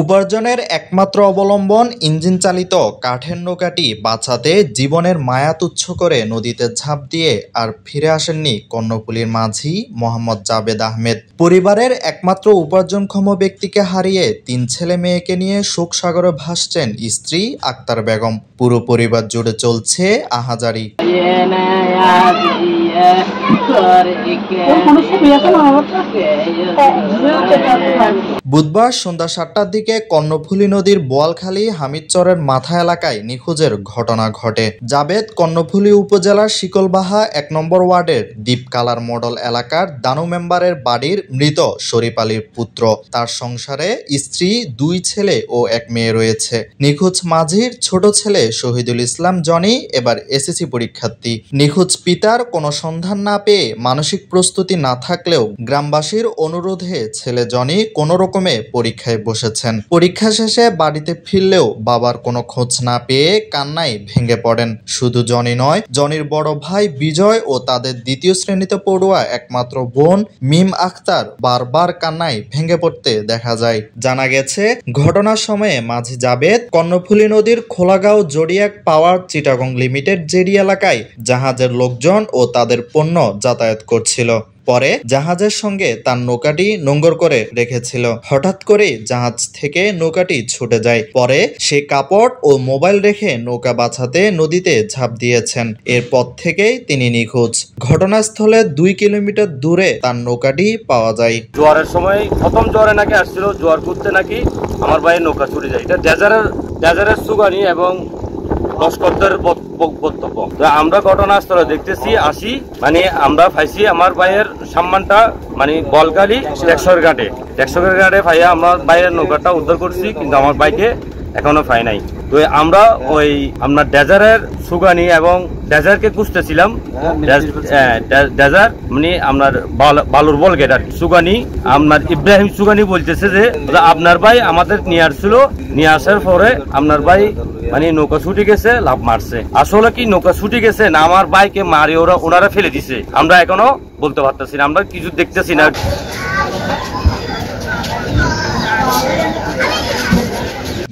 উপার্জনের একমাত্র অবলম্বন ইঞ্জিন চালিত কাঠের নৌকাটি বাঁচাতে জীবনের মায়া তুচ্ছ করে নদীতে ঝাঁপ দিয়ে আর ফিরে আসেননি কর্ণফুলীর মাঝি মোহাম্মদ জাবেদ আহমেদ। পরিবারের একমাত্র উপার্জনক্ষম ব্যক্তিকে হারিয়ে 3 ছেলে মেয়েকে নিয়ে শোক সাগরে ভাসছেন স্ত্রী আক্তার বেগম। পুরো পরিবার জুড়ে চলছে আহাজারি। বুধবার সন্ধ্যা 7টার দিকে কর্ণফুলী নদীর বোয়ালখালী হামিদচরের মাথা এলাকায় নিখোঁজের ঘটনা ঘটে। জাবেদ কর্ণফুলী উপজেলার শিকলবাহা 1 নম্বর ওয়ার্ডের দ্বীপকালার মডেল এলাকার দানু মেম্বারের বাড়ির মৃত শরীফ আলীর পুত্র। তার সংসারে স্ত্রী, 2 ছেলে ও 1 মেয়ে রয়েছে। নিখোঁজ মাঝির ছোট ছেলে শহীদুল ইসলাম জনি এবার এসএসসি পরীক্ষার্থী। নিখোঁজ পিতার কোনো সন্ধান না পেয়ে মানসিক প্রস্তুতি না থাকলেও গ্রামবাসীর অনুরোধে ছেলে জনি কোনো রকমে পরীক্ষায় বসেছেন। পরীক্ষা শেষে বাড়িতে ফিরলেও বাবার কোনো খোঁজ না পেয়ে কান্নায় ভেঙে পড়েন। শুধু জনি নয়, জনির বড় ভাই বিজয় ও তাদের 2য় শ্রেণীতে পড়ুয়া একমাত্র বোন মিম আক্তার বারবার কান্নায় ভেঙে পড়তে দেখা যায়। জানা গেছে, ঘটনার সময়ে মাঝি জাবেদ কর্ণফুলী নদীর খোলাগাঁও জোডিয়াক পাওয়ার চিটাগং লিমিটেড জেডি এলাকায় জাহাজের লোকজন ও তাদের পণ্য যাতায়াত করছিল। পরে জাহাজের সঙ্গে তার নৌকাটি নোঙর করে রেখেছিল। হঠাৎ করে জাহাজ থেকে নৌকাটি ছুটে যায়। পরে সে কাপড় ও মোবাইল রেখে নৌকা বাঁচাতে নদীতে ঝাঁপ দিয়েছেন। এরপর থেকেই তিনি নিখোঁজ। ঘটনাস্থলে 2 কিলোমিটার দূরে তার নৌকাটি পাওয়া যায়। জোয়ারের সময় প্রথম জোয়ারে নাকি আসছিল, জোয়ার করতে নাকি আমার ভাইয়ের নৌকা ছুটে যায়। এটা ডেজারের সুগানি এবং লস্করদের বক্তব্য। আমরা ঘটনাস্থলে দেখতেছি আসি, মানে আমরা পাইছি আমার ভাইয়ের সম্মানটা, মানে বলকালি টেকসর ঘাটে পাইয়া আমার ভাইয়ের নৌকাটা উদ্ধার করছি, কিন্তু আমার ভাইকে এখনো পাই নাই। তো আমরা ওই আপনার ডেজারের সুগানি এবং ডেজারকে খুঁজতেছিলাম। ডেজার মানে আপনার বালুর বল গেটার সুগানি, আপনার ইব্রাহিম সুগানি বলতেছে যে আপনার ভাই আমাদের নিয়ে আসার পরে আপনার ভাই মানে নৌকা ছুটে গেছে, লাভ মারছে। আসলে কি নৌকা ছুটে গেছে না আমার ভাইকে মারি ওনারা ফেলে দিছে, আমরা এখনো বলতে পারতেছি না, আমরা কিছু দেখতেছি না।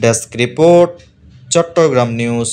Desk report, Chittagong news.